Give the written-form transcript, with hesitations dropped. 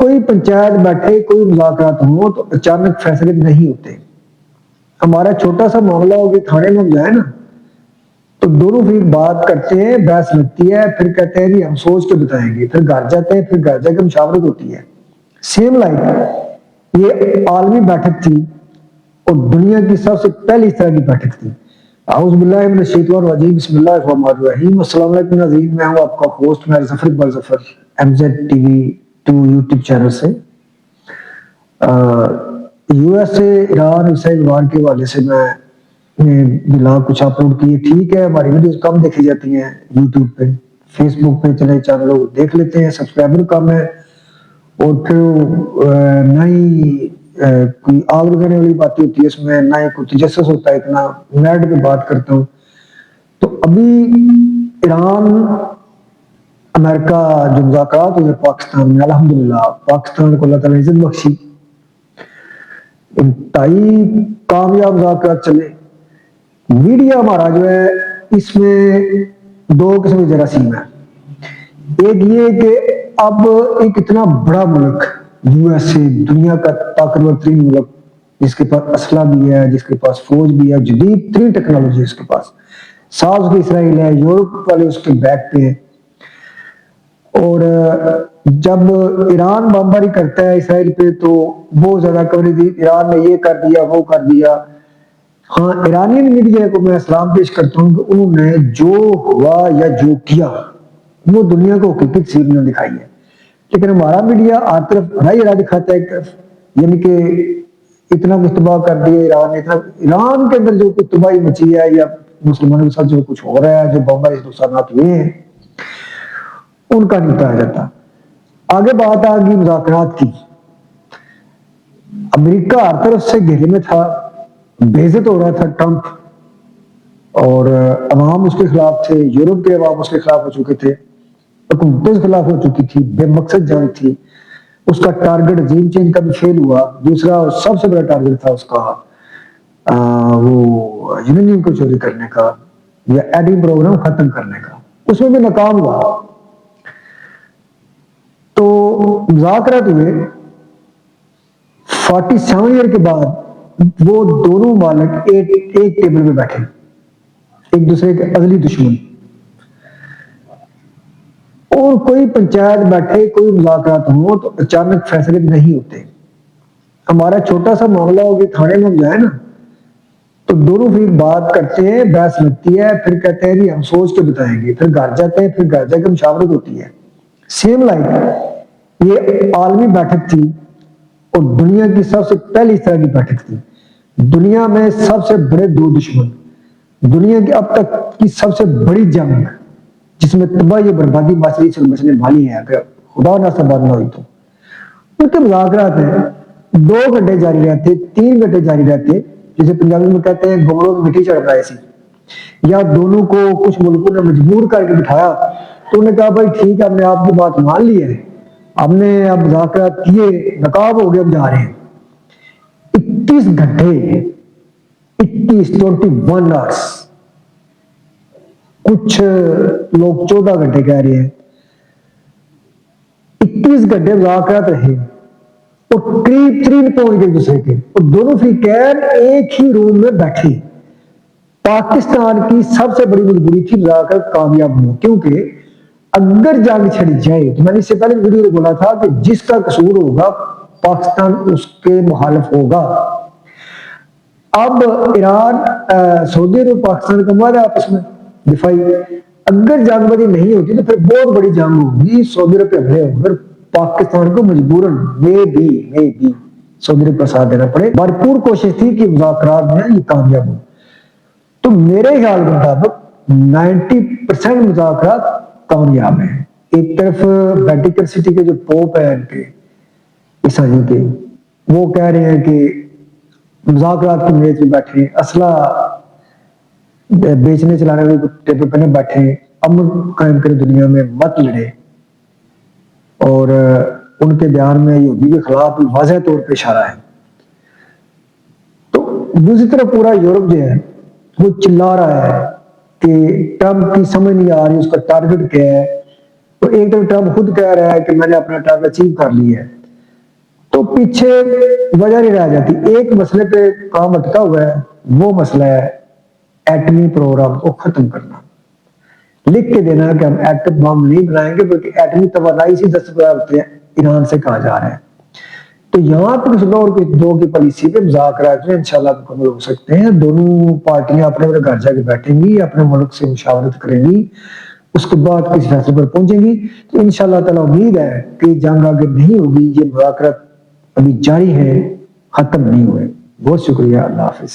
کوئی پنچایت بیٹھے کوئی مذاکرات ہوں تو اچانک فیصلے نہیں ہوتے. ہمارا چھوٹا سا معاملہ ہو کہ تھانے میں ہم جائیں نا تو دونوں پھر بات کرتے ہیں, بحث لگتی ہے, پھر کہتے ہیں جی ہم سوچ کے بتائیں گے, پھر گھر جاتے ہیں, پھر گھر جا کے مشاورت ہوتی ہے. سیم لائک یہ عالمی بیٹھک تھی اور دنیا کی سب سے پہلی اس طرح کی بیٹھک تھی. اعوذ باللہ من الشیطان الرجیم, بسم اللہ الرحمن الرحیم. السلام علیکم ناظرین, میں ہوں آپ کا ہوسٹ میں ظفر اقبال ظفر MZ TV 2 یوٹیوب چینل سے. یو ایس اے ایران اسرائیل وار کے حوالے سے میں بلاگ کچھ اپلوڈ کیے. ٹھیک ہے ہماری ویڈیوز کم دیکھی جاتی ہیں یوٹیوب پہ, فیس بک پہ چلے چینل لوگ دیکھ لیتے ہیں, سبسکرائبر کم ہے, اور پھر نہ ہی کوئی آگ لگانے والی باتیں ہوتی ہے اس میں, نہ ہی کوئی تجسس ہوتا ہے, اتنا نیٹ پہ بات کرتا ہوں. تو ابھی ایران امریکہ جو مذاکرات ہوئے پاکستان میں, الحمدللہ پاکستان کو اللہ تعالیٰ نے عزت بخشی, انتہائی کامیاب مذاکرات چلے. میڈیا ہمارا جو ہے اس میں دو قسم کے جراثیم ہے. ایک یہ کہ اب ایک اتنا بڑا ملک یو ایس اے, دنیا کا طاقتور ترین ملک, جس کے پاس اسلحہ بھی ہے, جس کے پاس فوج بھی ہے, جدید ترین ٹیکنالوجی ہے اس کے پاس, ساز بھی اسرائیل ہے, یورپ والے اس کے بیک پہ ہیں. اور جب ایران بمباری کرتا ہے اسرائیل پہ تو بہت زیادہ کوریج دی, ایران نے یہ کر دیا وہ کر دیا. ہاں ایرانین میڈیا کو میں سلام پیش کرتا ہوں کہ انہوں نے جو ہوا یا جو کیا وہ دنیا کو حقیقت تصویر میں دکھائی ہے. لیکن ہمارا میڈیا ہر طرف راہ دکھاتا ہے ایک طرف, یعنی کہ اتنا کچھ تباہ کر دیا ایران, ایران کے اندر جو کچھ تباہی مچی ہے یا مسلمانوں کے ساتھ جو کچھ ہو رہا ہے, جو بمباری نقصانات ہوئے ہیں ان کا نہیں بتایا جاتا. آگے بات آ گئی مذاکرات کی. امریکہ ہر طرف سے گھیرے میں تھا, بے عزت ہو رہا تھا ٹرمپ, اور عوام اس کے خلاف تھے, یورپ کے عوام اس کے خلاف ہو چکے تھے, حکومتیں کے خلاف ہو چکی تھی, بے مقصد جنگ تھی. اس کا ٹارگٹ رجیم چینج کا بھی فیل ہوا. دوسرا سب سے بڑا ٹارگٹ تھا اس کا وہ یورینیم کو چوری کرنے کا یا ایڈنگ پروگرام ختم کرنے کا, اس میں بھی ناکام ہوا. تو مذاکرات ہوئے 47 ایئر کے بعد وہ دونوں مالک ایک ٹیبل پہ بیٹھے, ایک دوسرے کے ازلی دشمن. اور کوئی پنچایت بیٹھے کوئی مذاکرات ہوں تو اچانک فیصلے نہیں ہوتے. ہمارا چھوٹا سا معاملہ ہو کہ تھانے میں ہم جائیں نا تو دونوں پھر بات کرتے ہیں, بحث لگتی ہے, پھر کہتے ہیں جی ہم سوچ کے بتائیں گے, پھر گھر جاتے ہیں, پھر گھر جا کے مشاورت ہوتی ہے. سیم لائک یہ عالمی بیٹھک تھی اور دنیا کی سب سے پہلی اس طرح کی بیٹھک تھی. دنیا میں سب سے بڑے دو دشمن, دنیا کی اب تک کی سب سے بڑی جنگ جس میں تباہی بربادی معاشرے سے بچنے والی ہے, اگر خدا نہ سبحان نہ ہوئی تو ان کے مذاکرات ہیں 2 گھنٹے جاری رہتے, 3 گھنٹے جاری رہتے, جسے پنجابی میں کہتے ہیں گھوڑوں میں مٹی چڑھ رہا سی. یا دونوں کو کچھ ملکوں نے مجبور کر کے بٹھایا تو انہوں نے کہا بھائی ٹھیک ہے, ہم نے آپ کی بات مان لی ہے, ہم نے اب مذاکرات کیے, نقاب ہو گئے, ہم جا رہے ہیں. 21 گھنٹے 21 آورس, کچھ لوگ 14 گھنٹے کہہ رہے ہیں, 21 گھنٹے مذاکرات رہے اور قریب ترین پہنچ گئے دوسرے کے, اور دونوں فریقین ایک ہی روم میں بیٹھے. پاکستان کی سب سے بڑی مجبوری تھی مذاکرات کامیاب ہو, کیونکہ اگر جنگ چھڑ جائے تو میں نے اس سے پہلے ویڈیو میں بولا تھا کہ جس کا قصور ہوگا پاکستان اس کے مخالف ہوگا. اب ایران سعودی عرب پاکستان کا معاہدہ آپس میں دفاعی, اگر جنگ بازی نہیں ہوتی تو پھر بہت بڑی جنگ ہوگی, سعودی عرب پہ حملے ہوں, پھر پاکستان کو مجبوراً میں سعودی عرب کا ساتھ دینا پڑے. بھرپور کوشش تھی کہ مذاکرات میں یہ کامیاب ہو. تو میرے خیال کے مطابق 90% مذاکرات کامیاب ہیں. ایک طرف ویٹیکن سٹی کے جو پوپ ہیں ان کے عیسائیوں کے, وہ کہہ رہے ہیں کہ مذاکرات کی میز میں بیٹھے, اسلحہ بیچنے چلانے والے ٹیبل پہ بیٹھے, امن قائم کرے دنیا میں, مت لڑے. اور ان کے بیان میں یہودی کے خلاف واضح طور پہ اشارہ ہے. تو دوسری طرف پورا یورپ جو ہے وہ چلا رہا ہے کہ ٹرمپ کی سمجھ نہیں آ رہی اس کا ٹارگٹ کیا ہے. تو ایک طرف ٹرمپ خود کہہ رہا ہے کہ میں نے اپنا ٹارگٹ اچیو کر لیا ہے, تو پیچھے وجہ نہیں رہ جاتی. ایک مسئلے پہ کام اٹکا ہوا ہے, وہ مسئلہ ہے ایٹمی پروگرام کو ختم کرنا. لکھ کے دینا کہ ہم ایٹم بم نہیں بنائیں گے, بلکہ ایٹمی توانائی سے دستیاب ہوتے ہیں, ایران سے کہا جا رہا ہے. تو یہاں پہ کچھ لوگ دو کی پالیسی پہ مذاکرات میں انشاءاللہ مکمل ہو سکتے ہیں. دونوں پارٹیاں اپنے اپنے گھر جا کے بیٹھیں گی, اپنے ملک سے مشاورت کریں گی, اس کے بعد کسی فیصلے پر پہنچیں گی. تو انشاءاللہ تعالیٰ امید ہے کہ جنگ آگے نہیں ہوگی. یہ مذاکرات ابھی جاری ہے, ختم نہیں ہوئے. بہت شکریہ, اللہ حافظ.